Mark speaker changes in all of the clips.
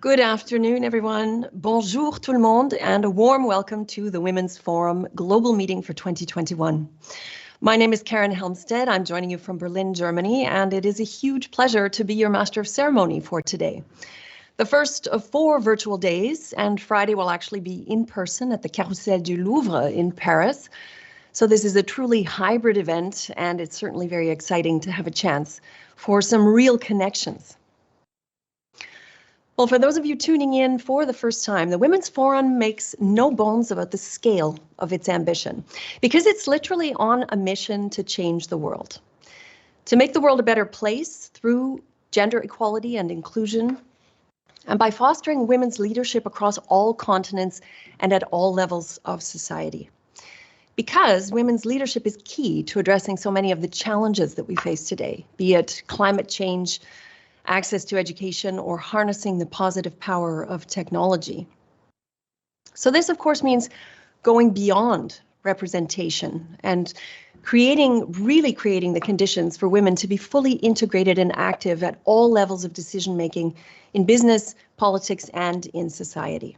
Speaker 1: Good afternoon, everyone. Bonjour tout le monde, and a warm welcome to the Women's Forum Global Meeting for 2021. My name is Karen Helmstedt. I'm joining you from Berlin, Germany, and it is a huge pleasure to be your Master of Ceremony for today. The first of 4 virtual days, and Friday will actually be in person at the Carrousel du Louvre in Paris. So this is a truly hybrid event, and it's certainly very exciting to have a chance for some real connections. Well, for those of you tuning in for the first time, the Women's Forum makes no bones about the scale of its ambition, because it's literally on a mission to change the world, to make the world a better place through gender equality and inclusion, and by fostering women's leadership across all continents and at all levels of society. Because women's leadership is key to addressing so many of the challenges that we face today, be it climate change, access to education, or harnessing the positive power of technology. So this, of course, means going beyond representation and really creating the conditions for women to be fully integrated and active at all levels of decision-making in business, politics, and in society.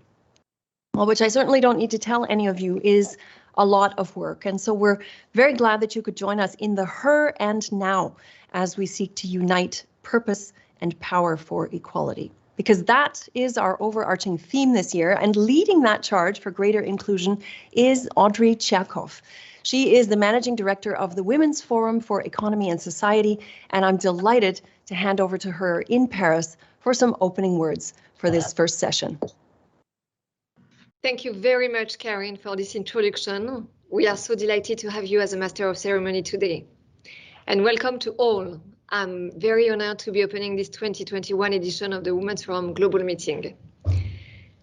Speaker 1: Well, which I certainly don't need to tell any of you is a lot of work. And so we're very glad that you could join us in the Her and Now as we seek to unite purpose and power for equality, because that is our overarching theme this year, and leading that charge for greater inclusion is Audrey Tcherkoff. She is the Managing Director of the Women's Forum for Economy and Society, and I'm delighted to hand over to her in Paris for some opening words for this first session.
Speaker 2: Thank you very much, Karen, for this introduction. We are so delighted to have you as a Master of Ceremony today. And welcome to all. I'm very honored to be opening this 2021 edition of the Women's Forum Global Meeting.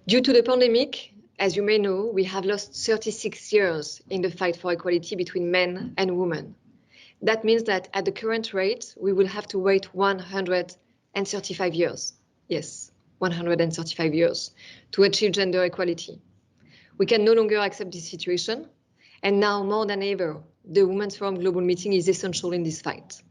Speaker 2: Due to the pandemic, as you may know, we have lost 36 years in the fight for equality between men and women. That means that at the current rate, we will have to wait 135 years. Yes, 135 years to achieve gender equality. We can no longer accept this situation. And now more than ever, the Women's Forum Global Meeting is essential in this fight.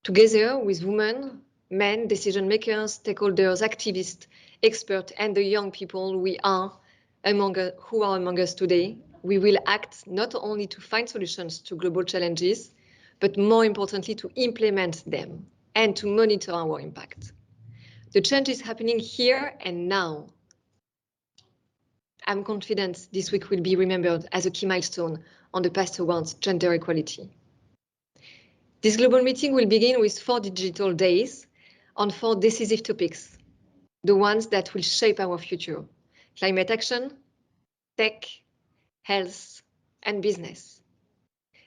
Speaker 2: Together with women, men, decision makers, stakeholders, activists, experts, and the young people who are among us today, we will act not only to find solutions to global challenges, but more importantly to implement them and to monitor our impact. The change is happening here and now. I'm confident this week will be remembered as a key milestone on the path towards gender equality. This global meeting will begin with 4 digital days on 4 decisive topics, the ones that will shape our future: climate action, tech, health, and business.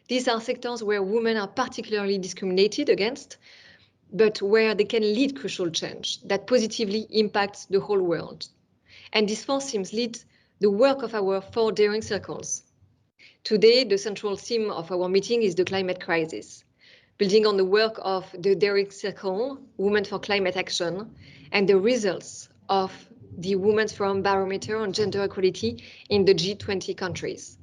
Speaker 2: These are sectors where women are particularly discriminated against, but where they can lead crucial change that positively impacts the whole world. And these 4 themes lead the work of our 4 daring circles. Today, the central theme of our meeting is the climate crisis, building on the work of the daring circle, Women for Climate Action, and the results of the Women's Forum Barometer on Gender Equality in the G20 countries.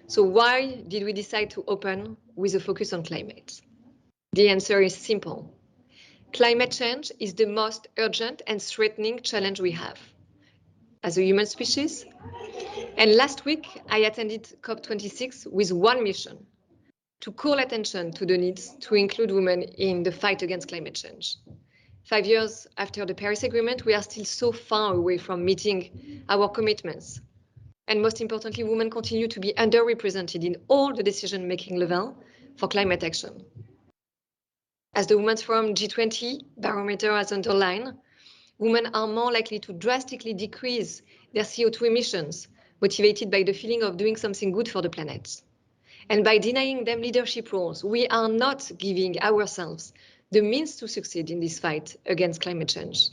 Speaker 2: So why did we decide to open with a focus on climate? The answer is simple. Climate change is the most urgent and threatening challenge we have as a human species. And last week, I attended COP26 with one mission: to call attention to the need to include women in the fight against climate change. 5 years after the Paris Agreement, we are still so far away from meeting our commitments. And most importantly, women continue to be underrepresented in all the decision-making level for climate action. As the Women's Forum G20 Barometer has underlined, women are more likely to drastically decrease their CO2 emissions, motivated by the feeling of doing something good for the planet. And by denying them leadership roles, we are not giving ourselves the means to succeed in this fight against climate change.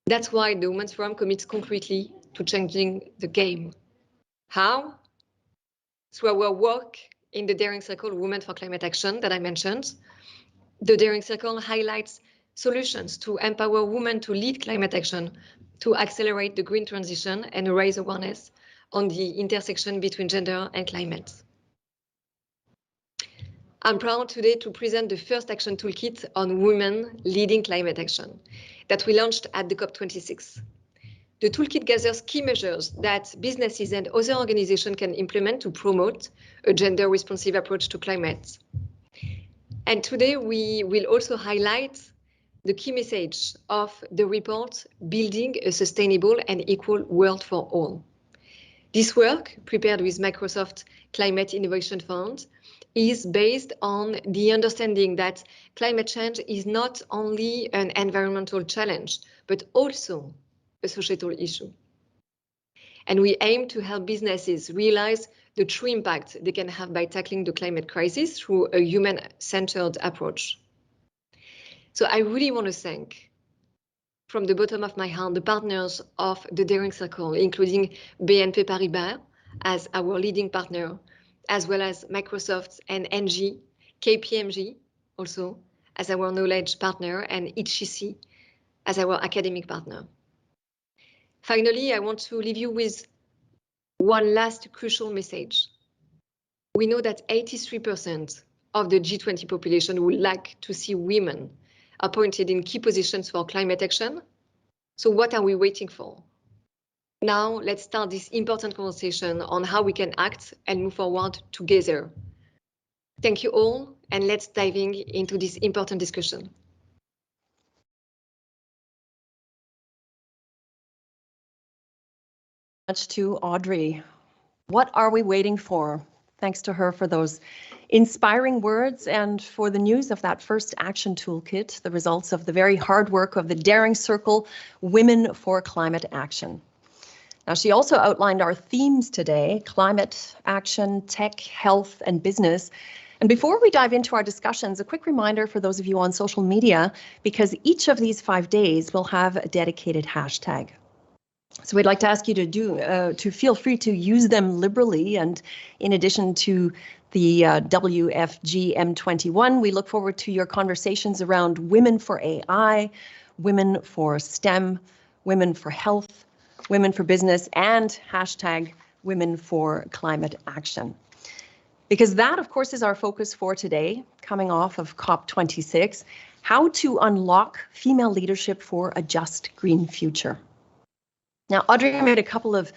Speaker 2: That's why the Women's Forum commits concretely to changing the game. How? Through our work in the Daring Circle Women for Climate Action that I mentioned. The Daring Circle highlights solutions to empower women to lead climate action, to accelerate the green transition and raise awareness on the intersection between gender and climate. I'm proud today to present the first action toolkit on women leading climate action that we launched at the COP26. The toolkit gathers key measures that businesses and other organizations can implement to promote a gender-responsive approach to climate. And today we will also highlight the key message of the report, Building a Sustainable and Equal World for All. This work, prepared with Microsoft Climate Innovation Fund, is based on the understanding that climate change is not only an environmental challenge, but also a societal issue. And we aim to help businesses realize the true impact they can have by tackling the climate crisis through a human-centered approach. So I really want to thank, from the bottom of my heart, the partners of the Daring Circle, including BNP Paribas as our leading partner, as well as Microsoft and NG, KPMG also as our knowledge partner, and HCC as our academic partner. Finally, I want to leave you with one last crucial message. We know that 83% of the G20 population would like to see women appointed in key positions for climate action. So what are we waiting for? Now let's start this important conversation on how we can act and move forward together. Thank you all, and let's dive into this important discussion.
Speaker 1: Much to Audrey. What are we waiting for? Thanks to her for those inspiring words and for the news of that first action toolkit, the results of the very hard work of the Daring Circle, Women for Climate Action. Now, she also outlined our themes today: climate action, tech, health, and business. And before we dive into our discussions, a quick reminder for those of you on social media, because each of these 5 days will have a dedicated hashtag. So we'd like to ask you to feel free to use them liberally. And in addition to the WFGM21, we look forward to your conversations around women for AI, women for STEM, women for health, women for business, and hashtag women for climate action. Because that, of course, is our focus for today, coming off of COP26, how to unlock female leadership for a just green future. Now, Audrey made a couple of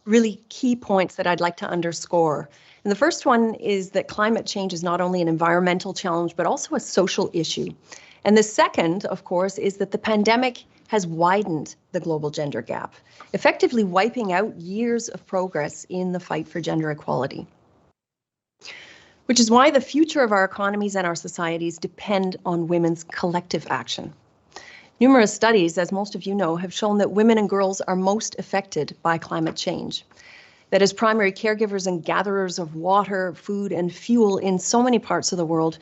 Speaker 1: really key points that I'd like to underscore. And the first one is that climate change is not only an environmental challenge, but also a social issue. And the second, of course, is that the pandemic has widened the global gender gap, effectively wiping out years of progress in the fight for gender equality. Which is why the future of our economies and our societies depend on women's collective action. Numerous studies, as most of you know, have shown that women and girls are most affected by climate change. That as primary caregivers and gatherers of water, food, and fuel in so many parts of the world,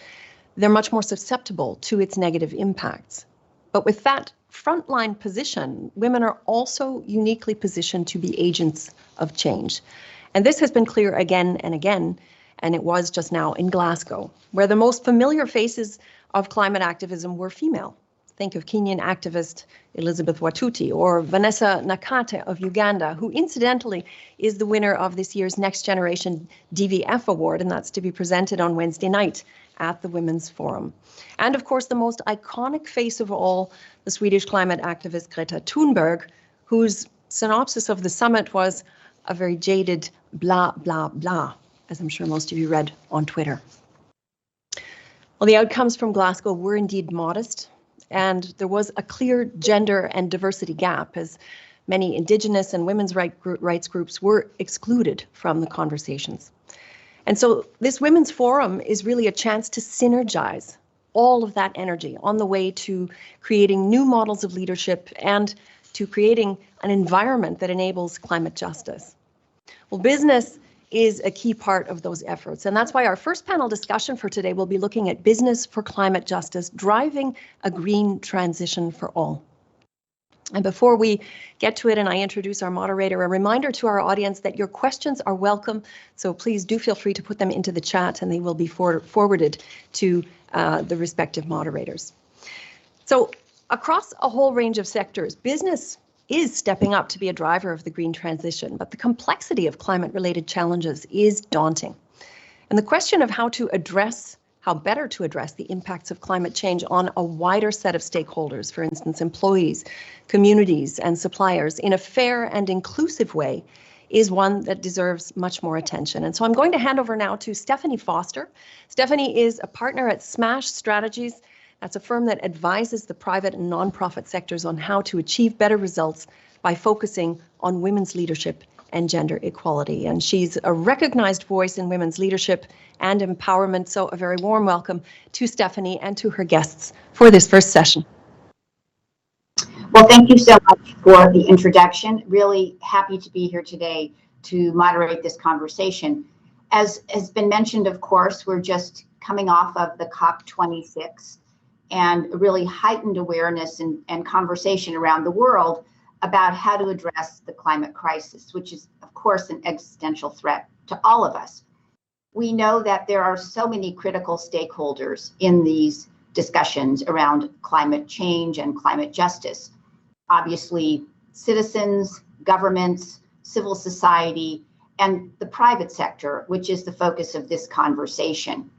Speaker 1: they're much more susceptible to its negative impacts. But with that frontline position, women are also uniquely positioned to be agents of change. And this has been clear again and again, and it was just now in Glasgow, where the most familiar faces of climate activism were female. Think of Kenyan activist Elizabeth Watuti or Vanessa Nakate of Uganda, who incidentally is the winner of this year's Next Generation DVF Award, and that's to be presented on Wednesday night at the Women's Forum. And of course, the most iconic face of all, the Swedish climate activist Greta Thunberg, whose synopsis of the summit was a very jaded blah, blah, blah, as I'm sure most of you read on Twitter. Well, the outcomes from Glasgow were indeed modest, and there was a clear gender and diversity gap, as many Indigenous and women's rights groups were excluded from the conversations. And so this Women's Forum is really a chance to synergize all of that energy on the way to creating new models of leadership and to creating an environment that enables climate justice. Well, business is a key part of those efforts. And that's why our first panel discussion for today will be looking at business for climate justice, driving a green transition for all. And before we get to it and I introduce our moderator, a reminder to our audience that your questions are welcome. So please do feel free to put them into the chat and they will be forwarded to the respective moderators. So across a whole range of sectors, business is stepping up to be a driver of the green transition, but the complexity of climate-related challenges is daunting. And the question of how to address how better to address the impacts of climate change on a wider set of stakeholders, for instance, employees, communities, and suppliers, in a fair and inclusive way, is one that deserves much more attention. And so I'm going to hand over now to Stephenie Foster. Stephenie is a partner at Smash Strategies. That's a firm that advises the private and nonprofit sectors on how to achieve better results by focusing on women's leadership and gender equality. And she's a recognized voice in women's leadership and empowerment. So a very warm welcome to Stephenie and to her guests for this first session.
Speaker 3: Well, thank you so much for the introduction. Really happy to be here today to moderate this conversation. As has been mentioned, of course, we're just coming off of the COP26 and really heightened awareness and conversation around the world about how to address the climate crisis, which is, of course, an existential threat to all of us. We know that there are so many critical stakeholders in these discussions around climate change and climate justice. Obviously, citizens, governments, civil society, and the private sector, which is the focus of this conversation.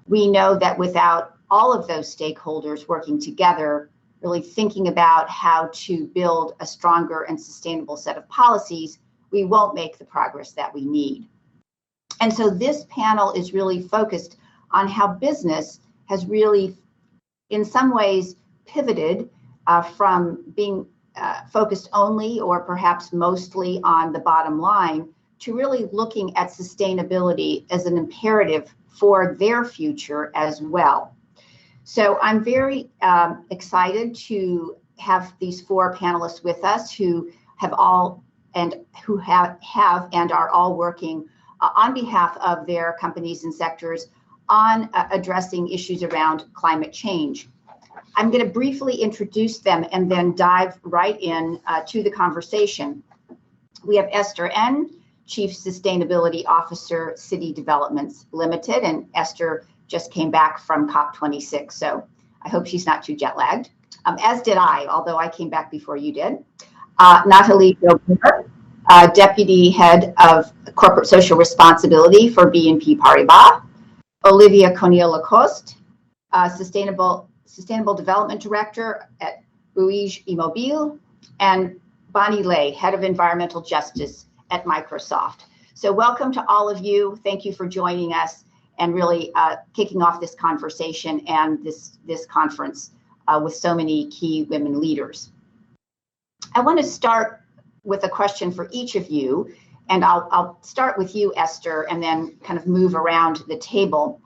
Speaker 3: We know that without all of those stakeholders working together, really thinking about how to build a stronger and sustainable set of policies, we won't make the progress that we need. And so this panel is really focused on how business has really, in some ways, pivoted from being focused only or perhaps mostly on the bottom line to really looking at sustainability as an imperative for their future as well. So I'm very excited to have these four panelists with us who have all and who have and are all working on behalf of their companies and sectors on addressing issues around climate change. I'm going to briefly introduce them and then dive right in to the conversation. We have Esther N., Chief Sustainability Officer, City Developments Limited, and Esther just came back from COP26, so I hope she's not too jet lagged, as did I, although I came back before you did. Nathalie Jaubert, Deputy Head of Corporate Social Responsibility for BNP Paribas. Olivia Conil Lacoste, Sustainable Development Director at Bouygues Immobilier, and Bonnie Lay, Head of Environmental Justice at Microsoft. So welcome to all of you. Thank you for joining us and really kicking off this conversation and this conference with so many key women leaders. I want to start with a question for each of you, and I'll start with you, Esther, and then kind of move around the table.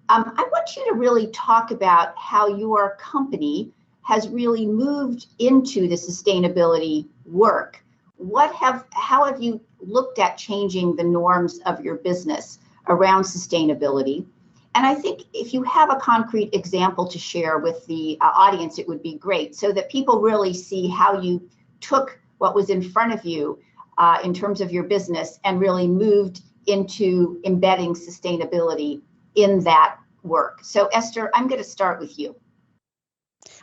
Speaker 3: I want you to really talk about how your company has really moved into the sustainability work. How have you looked at changing the norms of your business around sustainability? And I think if you have a concrete example to share with the audience, it would be great so that people really see how you took what was in front of you in terms of your business and really moved into embedding sustainability in that work. So Esther, I'm going to start with you.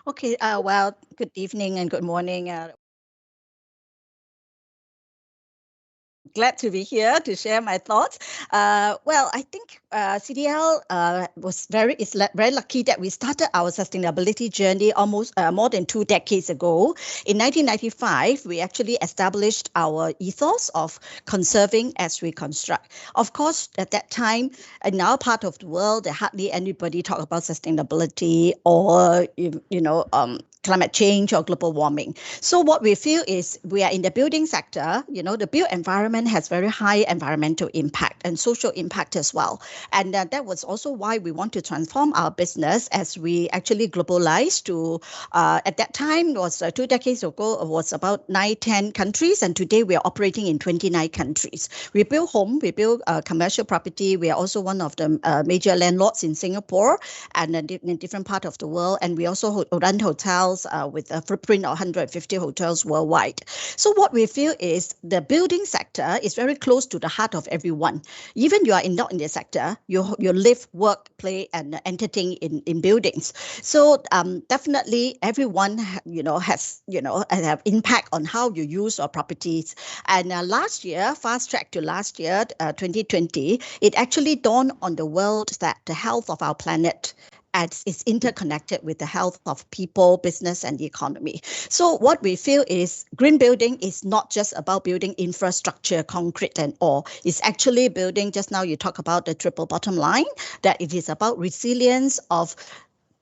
Speaker 4: Okay, well, good evening and good morning. Glad to be here to share my thoughts. Well, I think CDL is very lucky that we started our sustainability journey almost more than 2 decades ago. In 1995, we actually established our ethos of conserving as we construct. Of course, at that time, in our part of the world, there hardly anybody talk about sustainability or climate change or global warming. So what we feel is we are in the building sector, the built environment has very high environmental impact and social impact as well. And that was also why we want to transform our business as we actually globalize to, at that time, was 2 decades ago, it was about 9-10 countries. And today we are operating in 29 countries. We build home, we build commercial property. We are also one of the major landlords in Singapore and in different parts of the world. And we also run hotels, hotels with a footprint of 150 hotels worldwide. So what we feel is the building sector is very close to the heart of everyone. Even you are not in the sector, you live, work, play, and entertain in buildings. So definitely everyone has have impact on how you use your properties. And last year, fast track to last year, 2020, it actually dawned on the world that the health of our planet is interconnected with the health of people, business, and the economy. So what we feel is green building is not just about building infrastructure, concrete and all. It's actually building, just now you talk about the triple bottom line, that it is about resilience of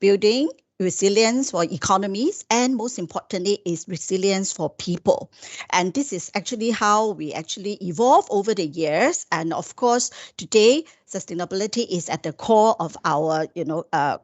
Speaker 4: building, resilience for economies, and most importantly is resilience for people. And this is actually how we actually evolve over the years. And of course, today, sustainability is at the core of our,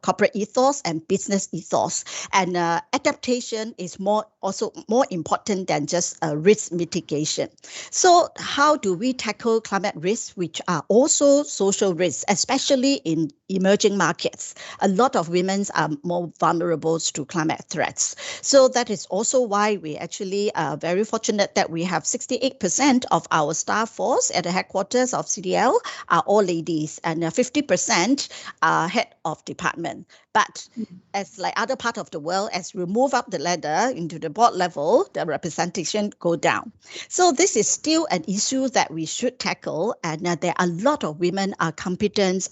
Speaker 4: corporate ethos and business ethos. And adaptation is also more important than just risk mitigation. So how do we tackle climate risks, which are also social risks, especially in emerging markets? A lot of women are more vulnerable to climate threats. So that is also why we actually are very fortunate that we have 68% of our staff force at the headquarters of CDL are all ladies, and 50% are head of department. But as like other part of the world, as we move up the ladder into the board level, the representation go down. So this is still an issue that we should tackle, and there are a lot of women are competent,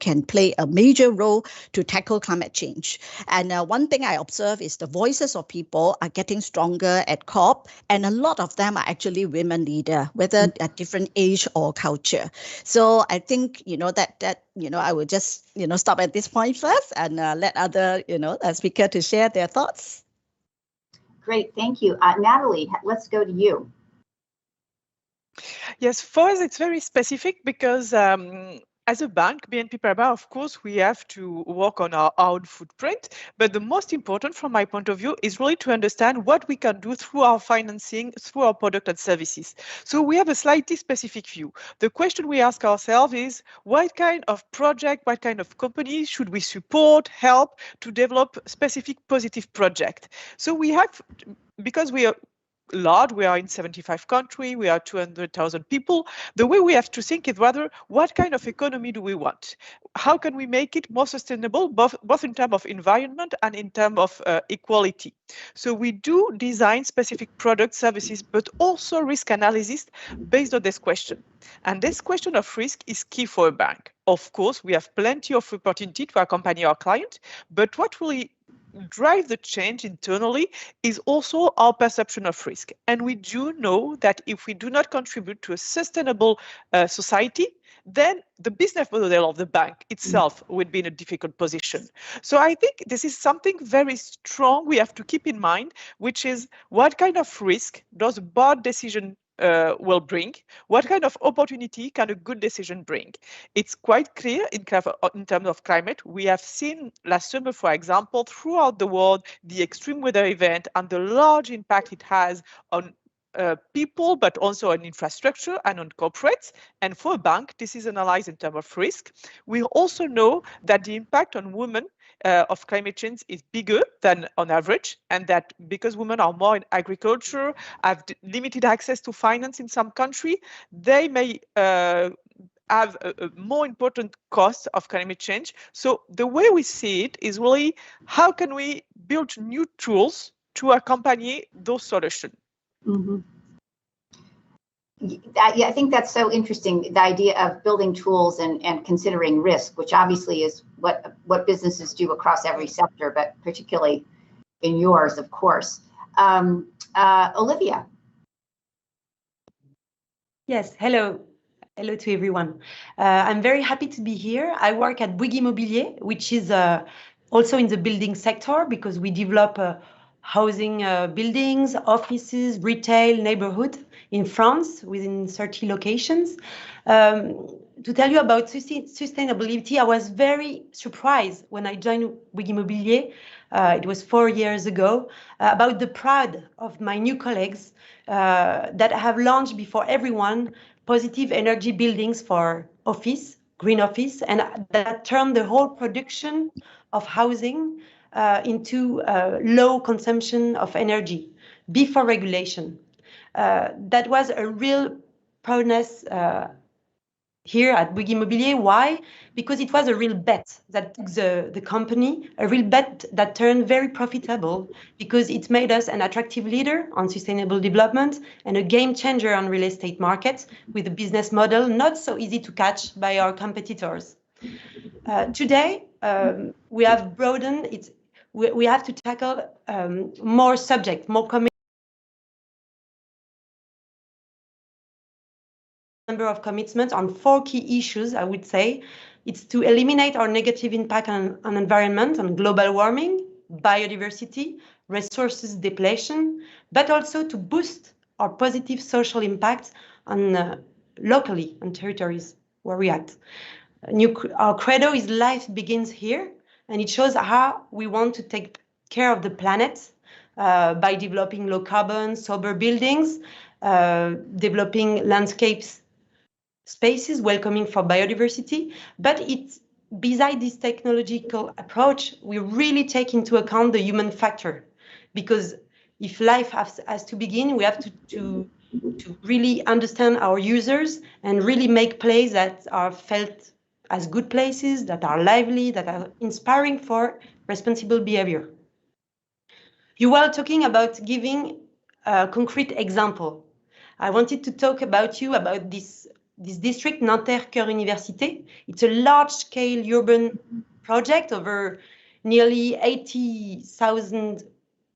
Speaker 4: can play a major role to tackle climate change. And one thing I observe is the voices of people are getting stronger at COP, and a lot of them are actually women leader, whether at different age or culture. So I think I will just stop at this point first and let other speaker to share their thoughts.
Speaker 3: Great, thank you, Nathalie. Let's go to you.
Speaker 5: Yes, for us it's very specific because as a bank, BNP Paribas, of course, we have to work on our own footprint. But the most important, from my point of view, is really to understand what we can do through our financing, through our product and services. So we have a slightly specific view. The question we ask ourselves is, what kind of project, what kind of company should we support, help to develop specific positive project? So we have, because we are large, we are in 75 countries, we are 200,000 people. The way we have to think is rather, what kind of economy do we want? How can we make it more sustainable, both in terms of environment and in terms of equality? So we do design specific product services, but also risk analysis based on this question. And this question of risk is key for a bank. Of course, we have plenty of opportunity to accompany our client, but what really drive the change internally is also our perception of risk. And we do know that if we do not contribute to a sustainable society, then the business model of the bank itself would be in a difficult position. So I think this is something very strong we have to keep in mind, which is what kind of risk does a bad decision will bring? What kind of opportunity can a good decision bring? It's quite clear in terms of climate. We have seen last summer, for example, throughout the world, the extreme weather event and the large impact it has on people, but also on infrastructure and on corporates. And for a bank, this is analyzed in terms of risk. We also know that the impact on women of climate change is bigger than on average, and that because women are more in agriculture, have limited access to finance in some country, they may have a more important cost of climate change. So the way we see it is really, how can we build new tools to accompany those solutions?
Speaker 3: Mm-hmm. Yeah, I think that's so interesting, the idea of building tools and considering risk, which obviously is what businesses do across every sector, but particularly in yours, of course. Olivia.
Speaker 6: Yes, hello. Hello to everyone. I'm very happy to be here. I work at Bouygues Immobilier, which is also in the building sector, because we develop housing buildings, offices, retail, neighborhood in France within 30 locations. To tell you about sustainability, I was very surprised when I joined Bouygues Immobilier. It was 4 years ago, about the pride of my new colleagues that have launched before everyone positive energy buildings for office, green office, and that turned the whole production of housing into low consumption of energy before regulation. That was a real proudness here at Bouygues Immobilier. Why? Because it was a real bet that took the company, a real bet that turned very profitable, because it made us an attractive leader on sustainable development and a game changer on real estate markets with a business model not so easy to catch by our competitors. Today, we have broadened it. We have to tackle more subjects, more number of commitments on 4 key issues, I would say. It's to eliminate our negative impact on environment, on global warming, biodiversity, resources depletion, but also to boost our positive social impact on locally on territories where we act. Our credo is life begins here, and it shows how we want to take care of the planet by developing low carbon, sober buildings, developing landscapes, spaces welcoming for biodiversity. But beside this technological approach, we really take into account the human factor, because if life has to begin, we have to really understand our users and really make places that are felt as good places, that are lively, that are inspiring for responsible behavior. You were talking about giving a concrete example. I wanted to talk about this district, Nanterre Cœur Université. It's a large-scale urban project over nearly 80,000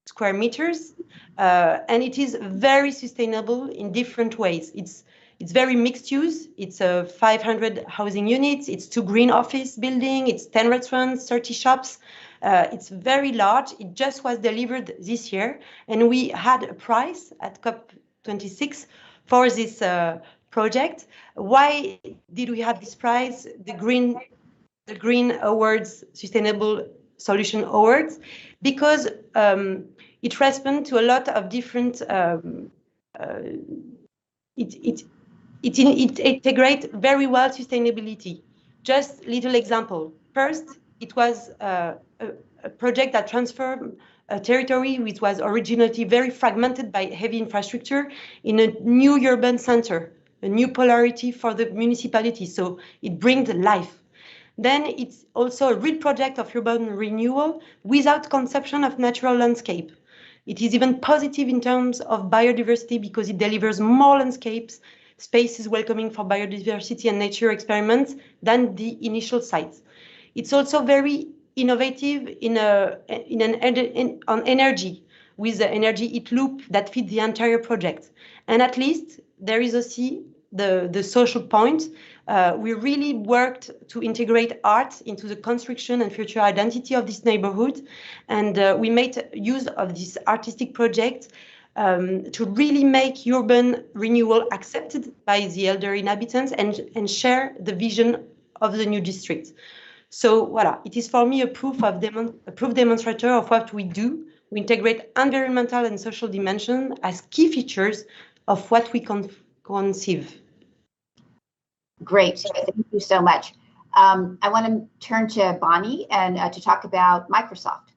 Speaker 6: square meters, and it is very sustainable in different ways. It's very mixed use. It's 500 housing units. It's 2 green office buildings. It's 10 restaurants, 30 shops. It's very large. It just was delivered this year, and we had a prize at COP26 for this project. Why did we have this prize? The Green Awards, Sustainable Solution Awards, because it responds to a lot of different. It integrates very well sustainability. Just little example. First, it was a project that transformed a territory which was originally very fragmented by heavy infrastructure in a new urban center, a new polarity for the municipality. So it brings life. Then it's also a real project of urban renewal without conception of natural landscape. It is even positive in terms of biodiversity because it delivers more landscapes, spaces welcoming for biodiversity and nature experiments than the initial sites. It's also very innovative on energy, with the energy heat loop that feeds the entire project. And at least there is also the social point. We really worked to integrate art into the construction and future identity of this neighborhood. And we made use of this artistic project to really make urban renewal accepted by the elder inhabitants and share the vision of the new district. So voila, it is for me a proof demonstrator of what we do. We integrate environmental and social dimension as key features of what we conceive.
Speaker 3: Great, thank you so much. I want to turn to Bonnie and to talk about Microsoft.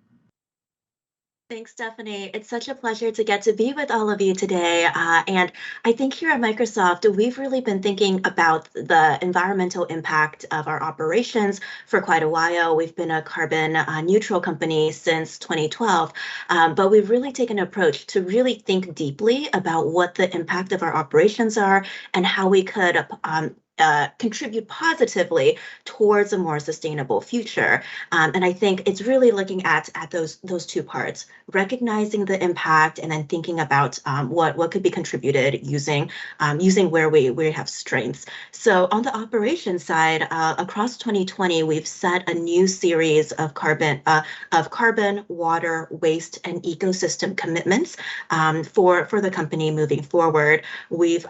Speaker 7: Thanks, Stephenie. It's such a pleasure to get to be with all of you today. And I think here at Microsoft, we've really been thinking about the environmental impact of our operations for quite a while. We've been a carbon neutral company since 2012, but we've really taken an approach to really think deeply about what the impact of our operations are and how we could contribute positively towards a more sustainable future. And I think it's really looking at those two parts, recognizing the impact and then thinking about what could be contributed using where we have strengths. So on the operations side, across 2020, we've set a new series of carbon, water, waste, and ecosystem commitments for the company moving forward. We've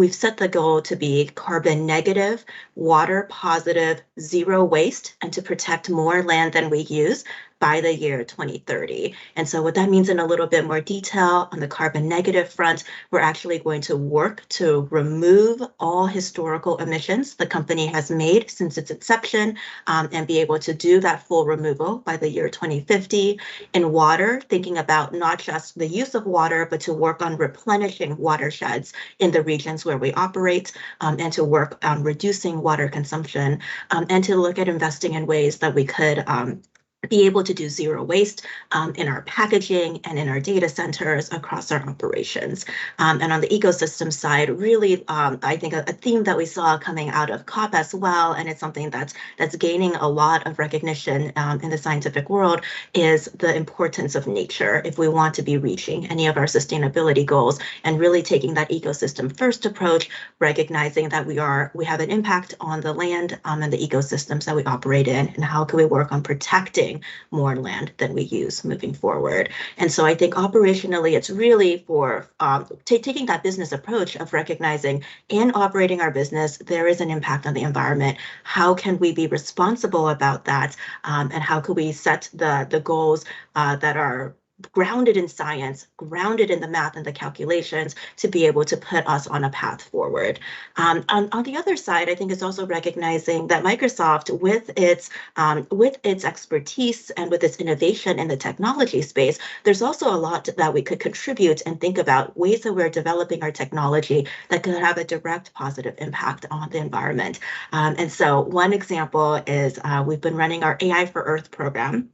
Speaker 7: set the goal to be carbon negative, water positive, zero waste, and to protect more land than we use. by the year 2030. And so what that means in a little bit more detail, on the carbon negative front, we're actually going to work to remove all historical emissions the company has made since its inception, and be able to do that full removal by the year 2050. In water, thinking about not just the use of water, but to work on replenishing watersheds in the regions where we operate, and to work on reducing water consumption, and to look at investing in ways that we could be able to do zero waste in our packaging and in our data centers across our operations. And on the ecosystem side, really, I think a theme that we saw coming out of COP as well, and it's something that's gaining a lot of recognition in the scientific world, is the importance of nature if we want to be reaching any of our sustainability goals, and really taking that ecosystem first approach, recognizing that we have an impact on the land and the ecosystems that we operate in, and how can we work on protecting more land than we use moving forward. And so I think operationally, it's really for taking that business approach of recognizing in operating our business, there is an impact on the environment. How can we be responsible about that? And how can we set the goals that are grounded in science, grounded in the math and the calculations, to be able to put us on a path forward. On the other side, I think it's also recognizing that Microsoft, with its expertise and with its innovation in the technology space, there's also a lot that we could contribute and think about ways that we're developing our technology that could have a direct positive impact on the environment. And so one example is we've been running our AI for Earth program.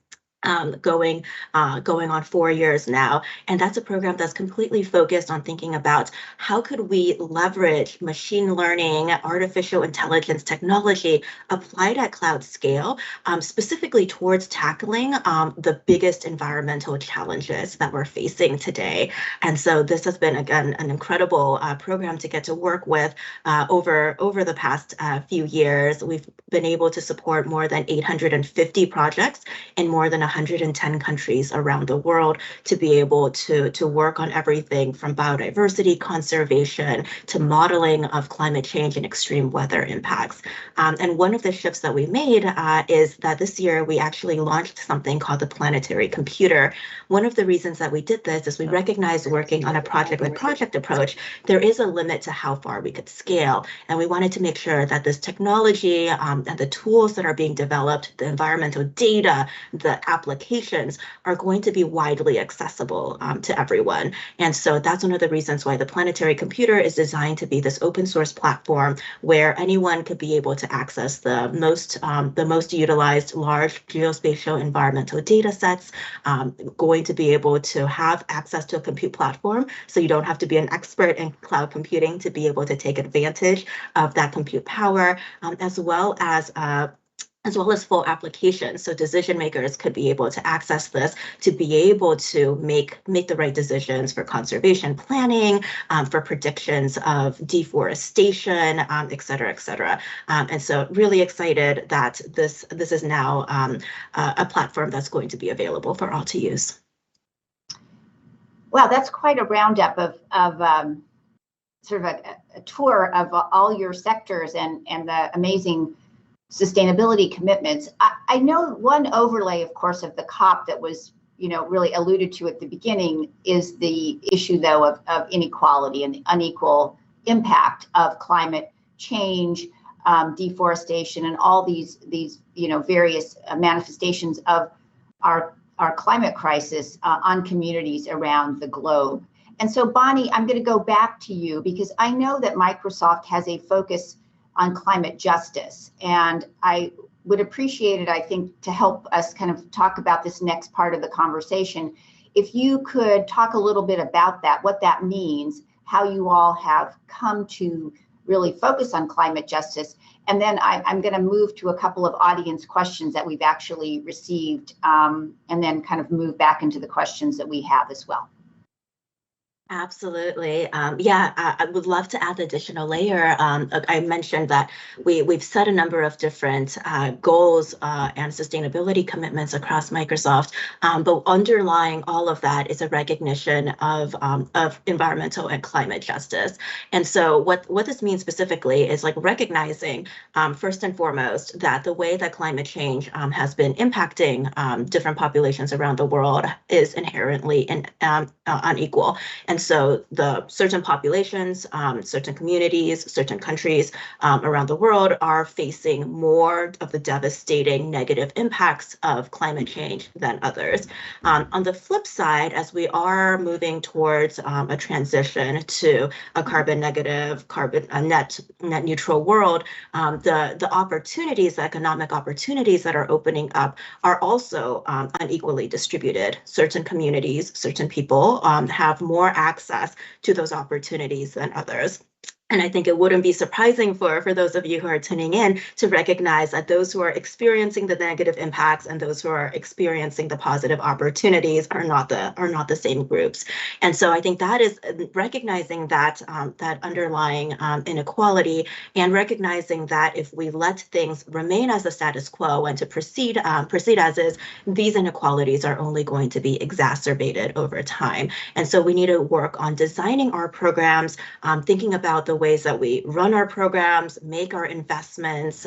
Speaker 7: Going on 4 years now. And that's a program that's completely focused on thinking about how could we leverage machine learning, artificial intelligence technology applied at cloud scale, specifically towards tackling the biggest environmental challenges that we're facing today. And so this has been, again, an incredible program to get to work with over the past few years. We've been able to support more than 850 projects in more than 110 countries around the world, to be able to work on everything from biodiversity conservation to modeling of climate change and extreme weather impacts. And one of the shifts that we made is that this year we actually launched something called the planetary computer. One of the reasons that we did this is we recognized, working on a project approach, there is a limit to how far we could scale. And we wanted to make sure that this technology and the tools that are being developed, the environmental data, the applications, are going to be widely accessible to everyone. And so that's one of the reasons why the planetary computer is designed to be this open source platform where anyone could be able to access the most utilized large geospatial environmental data sets, going to be able to have access to a compute platform, so you don't have to be an expert in cloud computing to be able to take advantage of that compute power, as well as full applications. So decision makers could be able to access this to be able to make the right decisions for conservation planning, for predictions of deforestation, et cetera, et cetera. And so really excited that this is now a platform that's going to be available for all to use.
Speaker 3: Wow, that's quite a roundup of sort of a tour of all your sectors and the amazing sustainability commitments. I know one overlay, of course, of the COP that was, really alluded to at the beginning is the issue, though, of inequality and the unequal impact of climate change, deforestation, and all these various manifestations of our climate crisis on communities around the globe. And so, Bonnie, I'm going to go back to you because I know that Microsoft has a focus on climate justice. And I would appreciate it, I think, to help us kind of talk about this next part of the conversation, if you could talk a little bit about that, what that means, how you all have come to really focus on climate justice. And then I'm going to move to a couple of audience questions that we've actually received, and then kind of move back into the questions that we have as well.
Speaker 7: Absolutely. Yeah, I would love to add the additional layer. I mentioned that we've set a number of different goals and sustainability commitments across Microsoft, but underlying all of that is a recognition of environmental and climate justice. And so what this means specifically is like recognizing first and foremost that the way that climate change has been impacting different populations around the world is inherently unequal. And so the certain populations, certain communities, certain countries around the world are facing more of the devastating negative impacts of climate change than others. On the flip side, as we are moving towards a transition to a carbon negative, net neutral world, the opportunities, the economic opportunities that are opening up are also unequally distributed. Certain communities, certain people have more access to those opportunities than others. And I think it wouldn't be surprising for those of you who are tuning in to recognize that those who are experiencing the negative impacts and those who are experiencing the positive opportunities are not the same groups. And so I think that is recognizing that that underlying inequality, and recognizing that if we let things remain as the status quo and to proceed as is, these inequalities are only going to be exacerbated over time. And so we need to work on designing our programs, thinking about the ways that we run our programs, make our investments,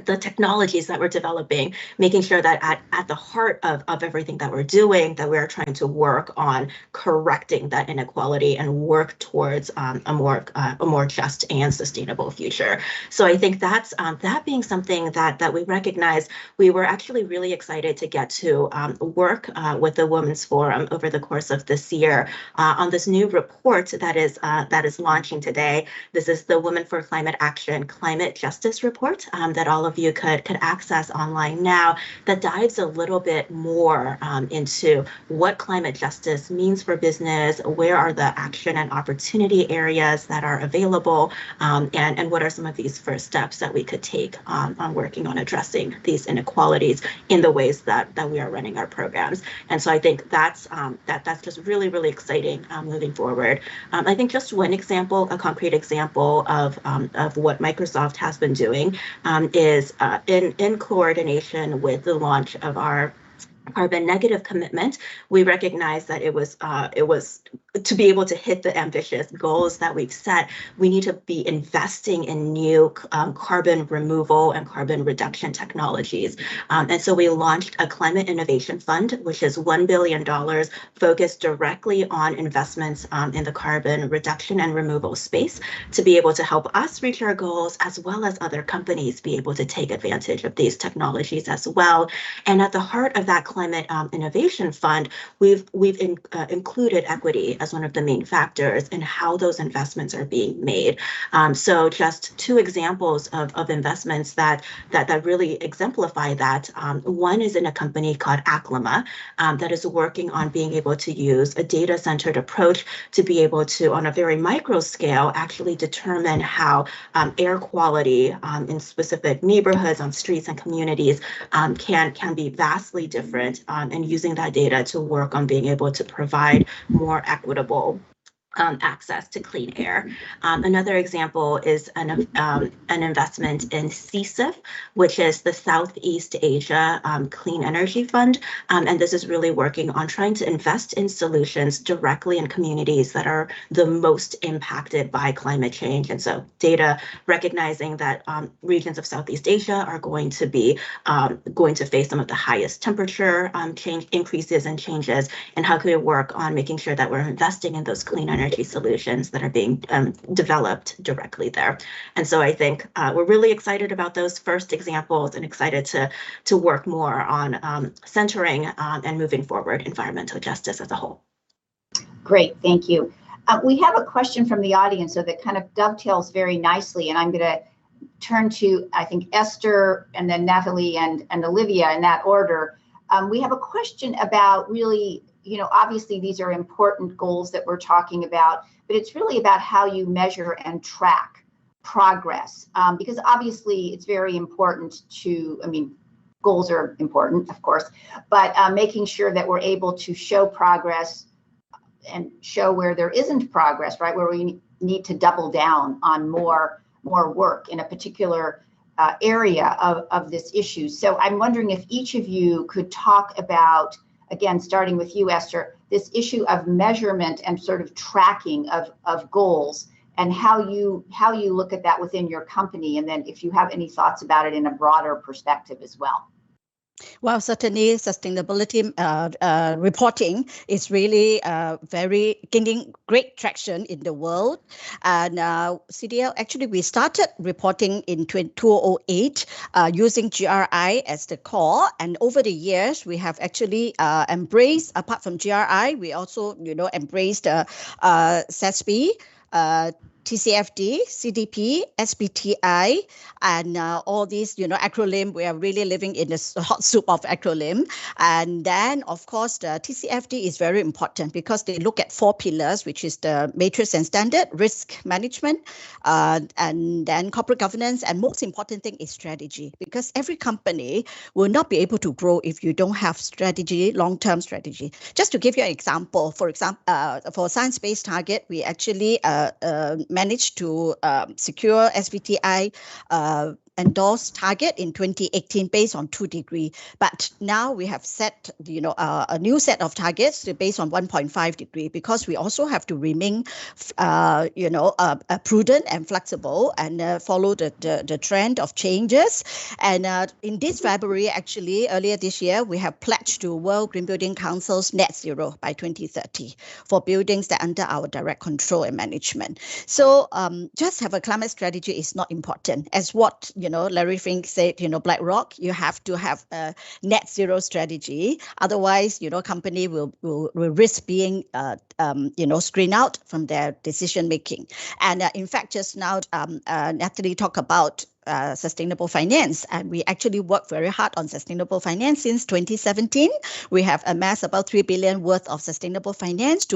Speaker 7: the technologies that we're developing, making sure that at the heart of everything that we're doing, that we're trying to work on correcting that inequality and work towards a more just and sustainable future. So I think that's that being something that we recognize. We were actually really excited to get to work with the Women's Forum over the course of this year on this new report that is launching today. This is the Women for Climate Action Climate Justice Report that all of you could access online now, that dives a little bit more into what climate justice means for business, where are the action and opportunity areas that are available, and what are some of these first steps that we could take on working on addressing these inequalities in the ways that we are running our programs. And so I think that's just really, really exciting moving forward. I think just one example, a concrete example of what Microsoft has been doing is in coordination with the launch of our carbon negative commitment. We recognize that it was to be able to hit the ambitious goals that we've set, we need to be investing in new carbon removal and carbon reduction technologies. And so we launched a climate innovation fund, which is $1 billion focused directly on investments in the carbon reduction and removal space to be able to help us reach our goals, as well as other companies be able to take advantage of these technologies as well. And at the heart of that climate innovation fund, we've included equity as one of the main factors in how those investments are being made. So just two examples of investments that really exemplify that. One is in a company called Aclima that is working on being able to use a data-centered approach to be able to, on a very micro scale, actually determine how air quality in specific neighborhoods, on streets and communities can be vastly different, and using that data to work on being able to provide more equitable access to clean air. Another example is an investment in CSIF, which is the Southeast Asia Clean Energy Fund. And this is really working on trying to invest in solutions directly in communities that are the most impacted by climate change. And so data recognizing that regions of Southeast Asia are going to face some of the highest temperature increases and changes, and how can we work on making sure that we're investing in those clean energy solutions that are being developed directly there. And so I think we're really excited about those first examples and excited to work more on centering and moving forward environmental justice as a whole.
Speaker 3: Great, thank you. We have a question from the audience, so that kind of dovetails very nicely, and I'm going to turn to, I think, Esther and then Nathalie and Olivia in that order. We have a question about really, obviously these are important goals that we're talking about, but it's really about how you measure and track progress, because obviously it's very important goals are important, of course, but making sure that we're able to show progress show where there isn't progress, right? Where we need to double down on more work in a particular area of this issue. So I'm wondering if each of you could talk about, again, starting with you, Esther, this issue of measurement and sort of tracking of goals, and how you look at that within your company, and then if you have any thoughts about it in a broader perspective as well.
Speaker 4: Well, certainly sustainability reporting is really gaining great traction in the world. And CDL, actually, we started reporting in 2008 using GRI as the core. And over the years, we have actually embraced, apart from GRI, we also, embraced SASB, TCFD, CDP, SBTI, and all these, acronym. We are really living in the hot soup of acronym. And then, of course, the TCFD is very important because they look at 4 pillars, which is the matrix and standard, risk management, and then corporate governance. And most important thing is strategy, because every company will not be able to grow if you don't have strategy, long-term strategy. Just to give you an example, for science-based target, we actually managed to secure SBTI endorsed target in 2018 based on 2 degrees. But now we have set, a new set of targets based on 1.5 degrees, because we also have to remain, prudent and flexible and follow the trend of changes. And in this February, actually, earlier this year, we have pledged to World Green Building Council's net zero by 2030 for buildings that are under our direct control and management. So just have a climate strategy is not important. As what, Larry Fink said, BlackRock, you have to have a net zero strategy. Otherwise, company will risk being, screened out from their decision making. And in fact, just now, Nathalie talked about sustainable finance, and we actually work very hard on sustainable finance since 2017. We have amassed about 3 billion worth of sustainable finance.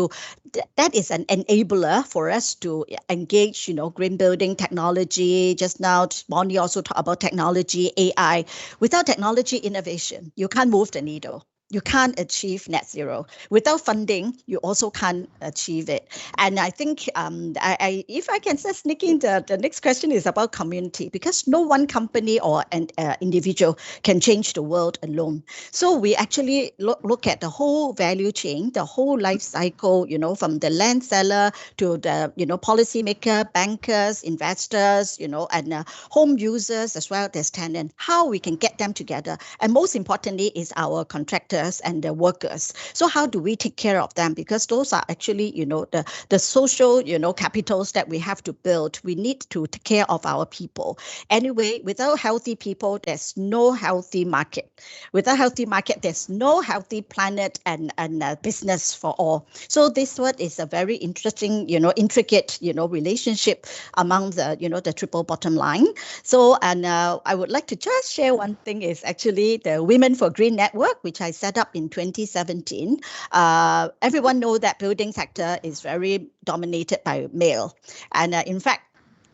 Speaker 4: That is an enabler for us to engage, green building technology. Just now, Bonnie also talked about technology, AI. Without technology innovation, you can't move the needle. You can't achieve net zero. Without funding, you also can't achieve it. And I think if I can just sneak in, the next question is about community, because no one company or an individual can change the world alone. So we actually look at the whole value chain, the whole life cycle, from the land seller to the, policymaker, bankers, investors, and home users as well as tenants, how we can get them together. And most importantly is our contractors and the workers. So how do we take care of them? Because those are actually, the social, capitals that we have to build. We need to take care of our people. Anyway, without healthy people, there's no healthy market. Without healthy market, there's no healthy planet and business for all. So this one is a very interesting, intricate, relationship among the, the triple bottom line. So, and I would like to just share one thing is actually the Women for Green Network, which I set up in 2017. Everyone knows that building sector is very dominated by male. And in fact,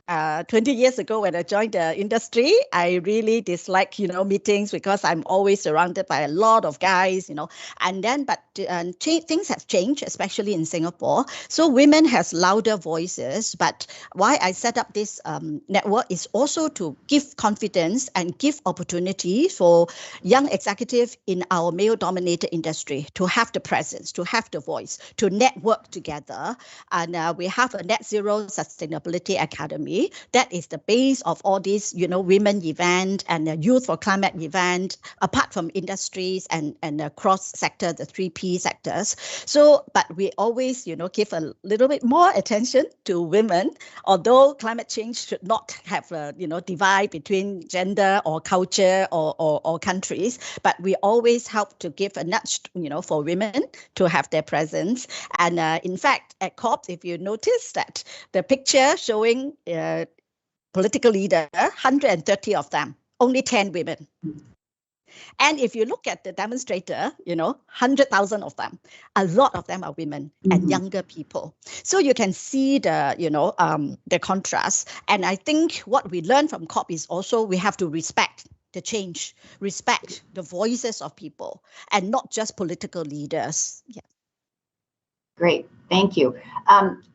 Speaker 4: 20 years ago when I joined the industry, I really dislike, meetings because I'm always surrounded by a lot of guys, and then, but things have changed, especially in Singapore. So women has louder voices, but why I set up this network is also to give confidence and give opportunity for young executives in our male-dominated industry to have the presence, to have the voice, to network together. And we have a Net Zero Sustainability Academy. That is the base of all these, women event and youth for climate event, apart from industries and cross sector, the 3P sectors. So, but we always, give a little bit more attention to women, although climate change should not have a, divide between gender or culture or countries. But we always help to give a nudge, for women to have their presence. And in fact, at COP, if you notice that the picture showing political leader, 130 of them, only 10 women. And if you look at the demonstrator, 100,000 of them, a lot of them are women and younger people. So you can see the, the contrast. And I think what we learn from COP is also we have to respect the change, respect the voices of people and not just political leaders. Yeah.
Speaker 3: Great, thank you.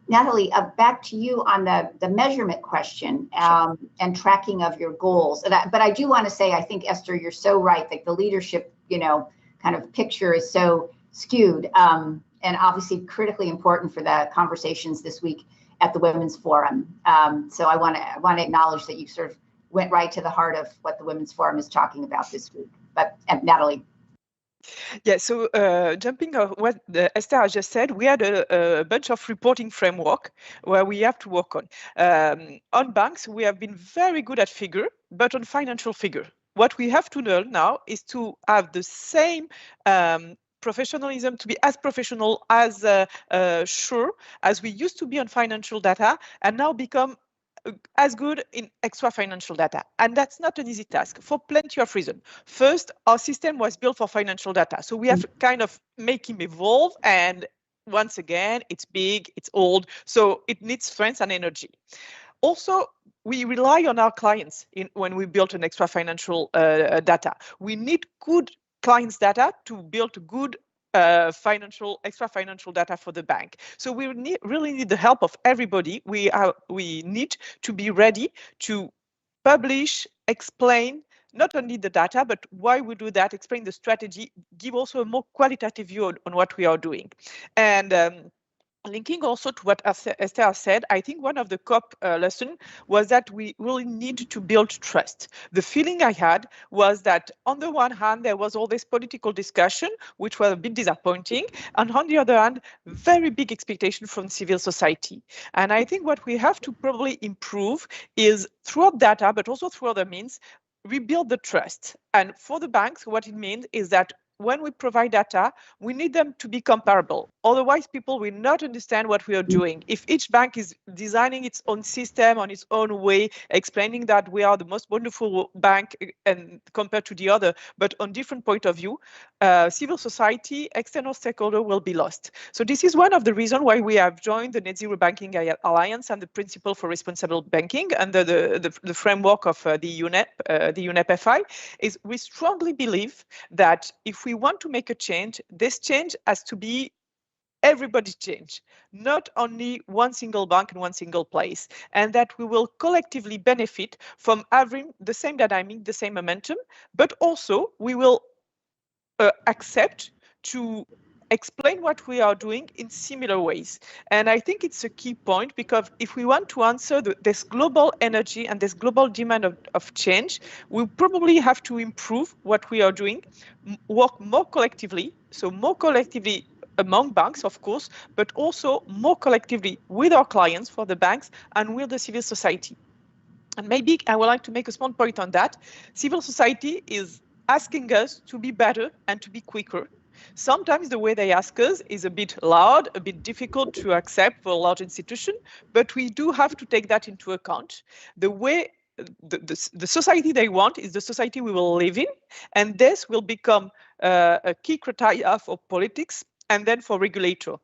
Speaker 3: Nathalie, back to you on the measurement question and tracking of your goals. But I do want to say, I think, Esther, you're so right that the leadership, kind of picture is so skewed and obviously critically important for the conversations this week at the Women's Forum. So I want to acknowledge that you sort of went right to the heart of what the Women's Forum is talking about this week. But Nathalie.
Speaker 5: Yeah, so jumping on what Esther has just said, we had a bunch of reporting framework where we have to work on. On banks, we have been very good at figure, but on financial figure. What we have to learn now is to have the same professionalism, to be as professional, as sure as we used to be on financial data, and now become as good in extra financial data. And that's not an easy task for plenty of reasons. First, our system was built for financial data. So we have to kind of make him evolve. And once again, it's big, it's old, so it needs strength and energy. Also, we rely on our clients when we build an extra financial data. We need good clients' data to build good extra financial data for the bank. So we really need the help of everybody. We need to be ready to publish, explain not only the data, but why we do that, explain the strategy, give also a more qualitative view on what we are doing. And linking also to what Esther said, I think one of the COP lessons was that we really need to build trust. The feeling I had was that on the one hand, there was all this political discussion, which was a bit disappointing. And on the other hand, very big expectation from civil society. And I think what we have to probably improve is through data, but also through other means, rebuild the trust. And for the banks, what it means is that when we provide data, we need them to be comparable. Otherwise, people will not understand what we are doing. If each bank is designing its own system on its own way, explaining that we are the most wonderful bank and compared to the other, but on different point of view, civil society, external stakeholder will be lost. So this is one of the reasons why we have joined the Net Zero Banking Alliance and the Principle for Responsible Banking under the framework of the UNEP FI, is we strongly believe that if we want to make a change, this change has to be everybody's change, not only one single bank in one single place, and that we will collectively benefit from having the same dynamic, the same momentum, but also we will accept to explain what we are doing in similar ways. And I think it's a key point, because if we want to answer this global energy and this global demand of change, we probably have to improve what we are doing, work more collectively, so more collectively among banks, of course, but also more collectively with our clients for the banks and with the civil society. And maybe I would like to make a small point on that. Civil society is asking us to be better and to be quicker. Sometimes the way they ask us is a bit loud, a bit difficult to accept for a large institution, but we do have to take that into account. The way the society they want is the society we will live in, and this will become a key criteria for politics and then for regulator.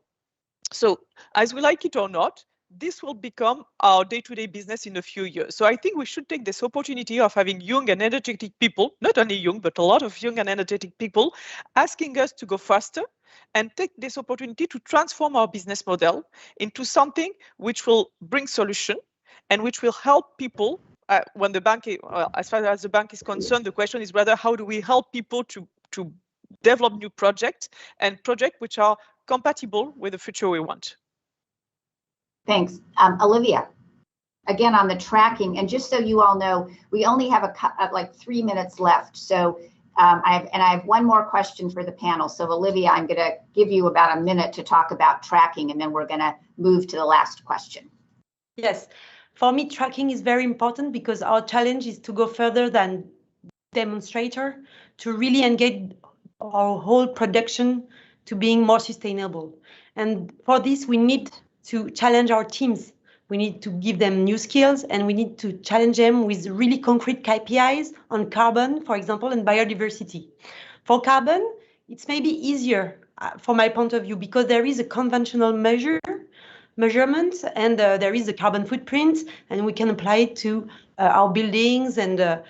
Speaker 5: So as we like it or not, this will become our day-to-day business in a few years. So I think we should take this opportunity of having young and energetic people, not only young, but a lot of young and energetic people asking us to go faster, and take this opportunity to transform our business model into something which will bring solution and which will help people. When the bank, as far as the bank is concerned, the question is rather how do we help people to develop new projects and projects which are compatible with the future we want.
Speaker 3: Thanks. Olivia, again on the tracking, and just so you all know, we only have like 3 minutes left. So I have one more question for the panel. So Olivia, I'm going to give you about a minute to talk about tracking, and then we're going to move to the last question.
Speaker 6: Yes, for me, tracking is very important because our challenge is to go further than demonstrator, to really engage our whole production to being more sustainable. And for this, we need to challenge our teams. We need to give them new skills, and we need to challenge them with really concrete KPIs on carbon, for example, and biodiversity. For carbon, it's maybe easier from my point of view, because there is a conventional measurement, and there is a carbon footprint, and we can apply it to our buildings, and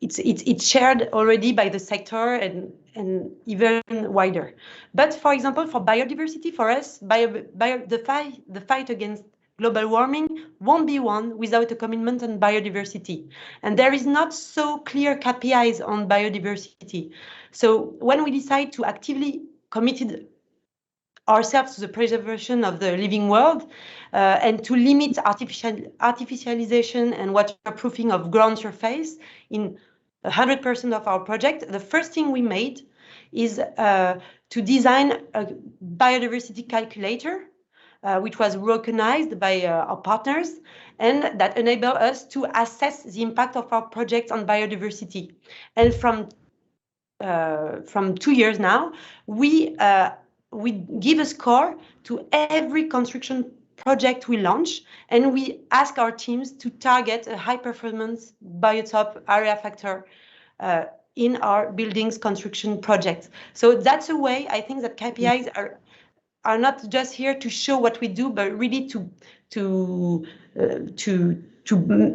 Speaker 6: it's shared already by the sector, and and even wider. But for example, for biodiversity, for us, the fight against global warming won't be won without a commitment on biodiversity. And there is not so clear KPIs on biodiversity. So when we decide to actively commit ourselves to the preservation of the living world and to limit artificialization and waterproofing of ground surface in 100% of our project, the first thing we made is to design a biodiversity calculator, which was recognized by our partners, and that enabled us to assess the impact of our project on biodiversity. And from 2 years now, we give a score to every construction project we launch, and we ask our teams to target a high performance biotop area factor in our buildings construction projects. So that's a way I think that KPIs are not just here to show what we do, but really to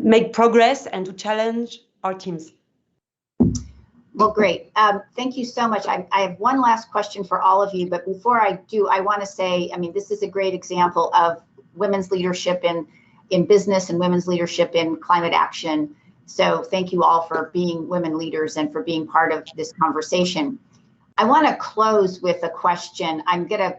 Speaker 6: make progress and to challenge our teams.
Speaker 3: Well, great. Thank you so much. I have one last question for all of you, but before I do, I want to say, I mean, this is a great example of women's leadership in business and women's leadership in climate action. So thank you all for being women leaders and for being part of this conversation. I want to close with a question. I'm going to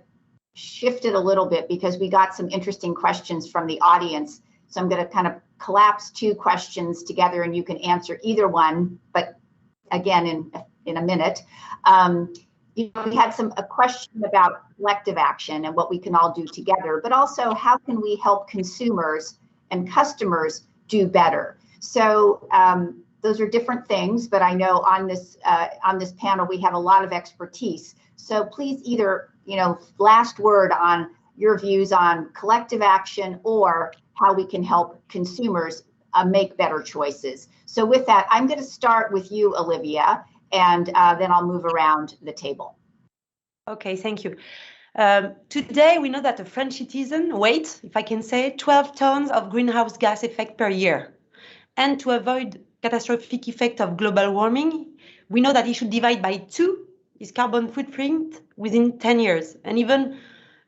Speaker 3: shift it a little bit because we got some interesting questions from the audience. So I'm going to kind of collapse two questions together and you can answer either one, but again, in a minute. We had a question about collective action and what we can all do together, but also how can we help consumers and customers do better? So those are different things, but I know on this panel we have a lot of expertise. So please either, last word on your views on collective action or how we can help consumers make better choices. So with that, I'm going to start with you, Olivia, and then I'll move around the table.
Speaker 6: Okay, thank you. Today, we know that a French citizen weighs, if I can say, 12 tons of greenhouse gas effect per year. And to avoid catastrophic effect of global warming, we know that he should divide by 2 his carbon footprint within 10 years, and even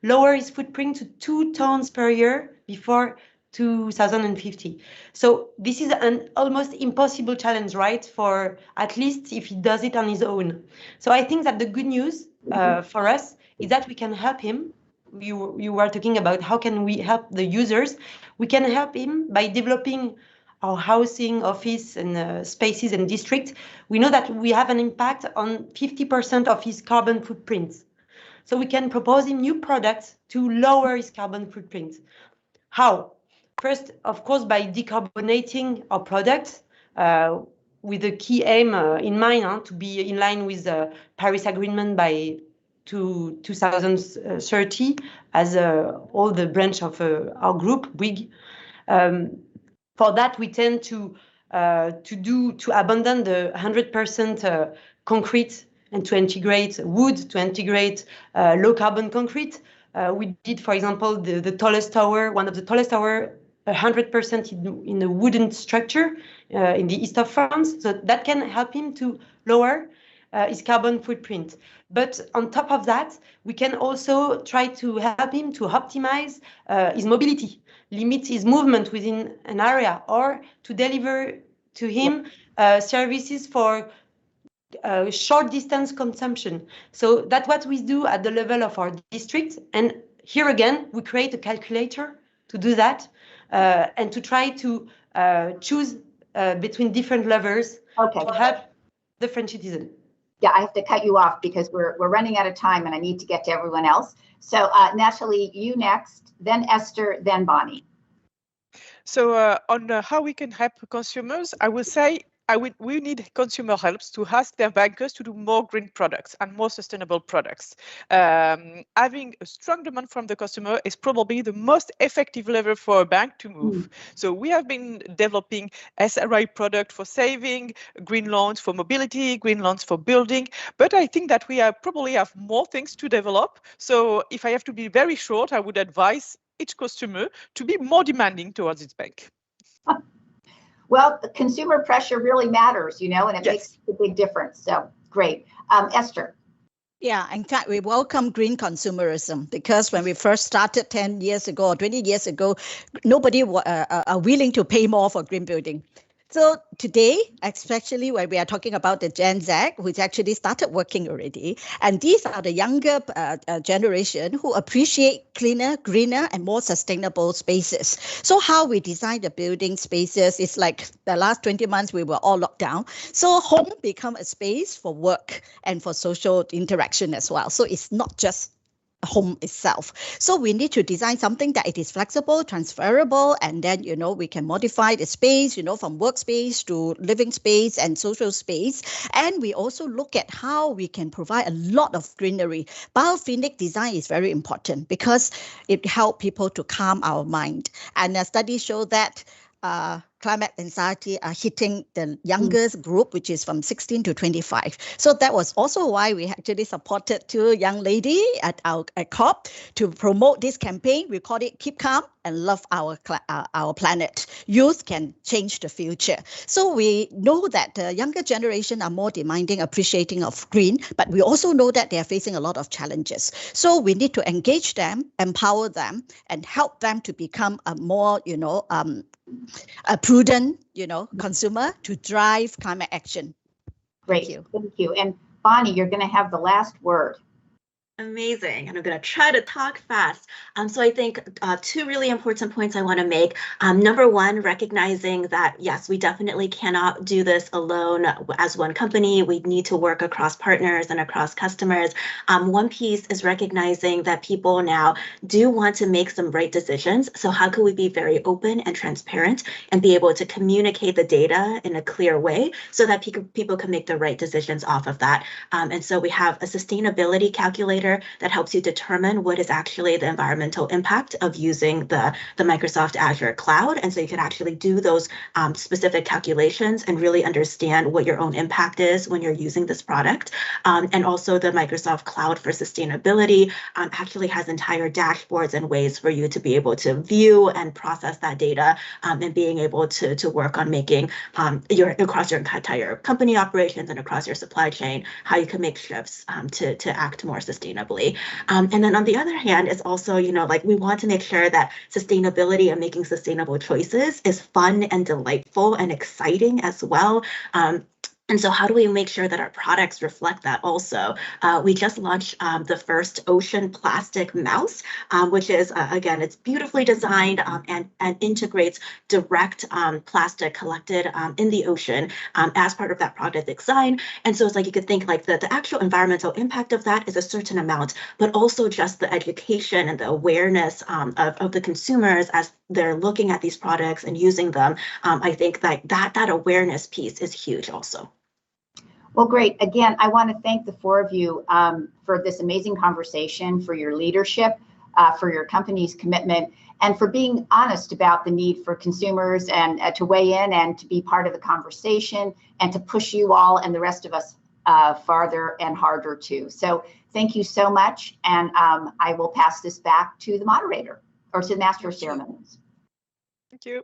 Speaker 6: lower his footprint to 2 tons per year before 2050. So this is an almost impossible challenge, right? For at least if he does it on his own. So I think that the good news for us is that we can help him. You were talking about how can we help the users. We can help him by developing our housing, office, and spaces and districts. We know that we have an impact on 50% of his carbon footprint. So we can propose him new products to lower his carbon footprint. How? First, of course, by decarbonating our products with a key aim in mind to be in line with the Paris Agreement by 2030 as all the branch of our group, Bouygues. For that, we tend to abandon the 100% concrete and to integrate wood, to integrate low carbon concrete. We did, for example, the tallest tower, one of the tallest tower, 100% in a wooden structure in the east of France. So that can help him to lower his carbon footprint. But on top of that, we can also try to help him to optimize his mobility, limit his movement within an area, or to deliver to him services for short distance consumption. So that's what we do at the level of our district. And here again, we create a calculator to do that and to try to choose between different levels to help the French citizen.
Speaker 3: Yeah, I have to cut you off because we're running out of time and I need to get to everyone else. So Nathalie, you next, then Esther, then Bonnie.
Speaker 5: So on how we can help consumers, I will say we need consumer helps to ask their bankers to do more green products and more sustainable products. Having a strong demand from the customer is probably the most effective lever for a bank to move. So we have been developing SRI product for saving, green loans for mobility, green loans for building, but I think that we probably have more things to develop. So if I have to be very short, I would advise each customer to be more demanding towards its bank.
Speaker 3: Well, the consumer pressure really matters, and it makes a big difference. So great. Esther.
Speaker 4: Yeah, in fact, we welcome green consumerism because when we first started 10 years ago or 20 years ago, nobody are willing to pay more for green building. So today, especially when we are talking about the Gen Z, which actually started working already, and these are the younger generation who appreciate cleaner, greener, and more sustainable spaces. So how we design the building spaces is like the last 20 months, we were all locked down. So home become a space for work and for social interaction as well. So it's not just home itself. So we need to design something that it is flexible, transferable, and then, we can modify the space, from workspace to living space and social space. And we also look at how we can provide a lot of greenery. Biophilic design is very important because it helps people to calm our mind. And studies show that climate anxiety are hitting the youngest group, which is from 16 to 25. So that was also why we actually supported two young ladies at COP to promote this campaign. We call it Keep Calm and Love Our Planet. Youth can change the future. So we know that the younger generation are more demanding, appreciating of green, but we also know that they are facing a lot of challenges. So we need to engage them, empower them, and help them to become a more, a prudent, consumer to drive climate action.
Speaker 3: Great, thank you. And Bonnie, you're going to have the last word.
Speaker 7: Amazing. And I'm going to try to talk fast. So I think two really important points I want to make. Number one, recognizing that, yes, we definitely cannot do this alone as one company. We need to work across partners and across customers. One piece is recognizing that people now do want to make some right decisions. So how can we be very open and transparent and be able to communicate the data in a clear way so that people can make the right decisions off of that? And so we have a sustainability calculator that helps you determine what is actually the environmental impact of using the Microsoft Azure cloud. And so you can actually do those specific calculations and really understand what your own impact is when you're using this product. And also the Microsoft Cloud for Sustainability actually has entire dashboards and ways for you to be able to view and process that data and being able to work on making across your entire company operations and across your supply chain, how you can make shifts to act more sustainably. And then on the other hand, it's also, we want to make sure that sustainability and making sustainable choices is fun and delightful and exciting as well. And so how do we make sure that our products reflect that also? We just launched the first ocean plastic mouse, which is, again, it's beautifully designed and integrates direct plastic collected in the ocean as part of that product design. And so it's like you could think like the actual environmental impact of that is a certain amount, but also just the education and the awareness of the consumers as they're looking at these products and using them. I think that awareness piece is huge also.
Speaker 3: Well, great. Again, I want to thank the four of you for this amazing conversation, for your leadership, for your company's commitment, and for being honest about the need for consumers and to weigh in and to be part of the conversation and to push you all and the rest of us farther and harder too. So thank you so much. And I will pass this back to the moderator or to the Master of Ceremonies.
Speaker 5: Thank you.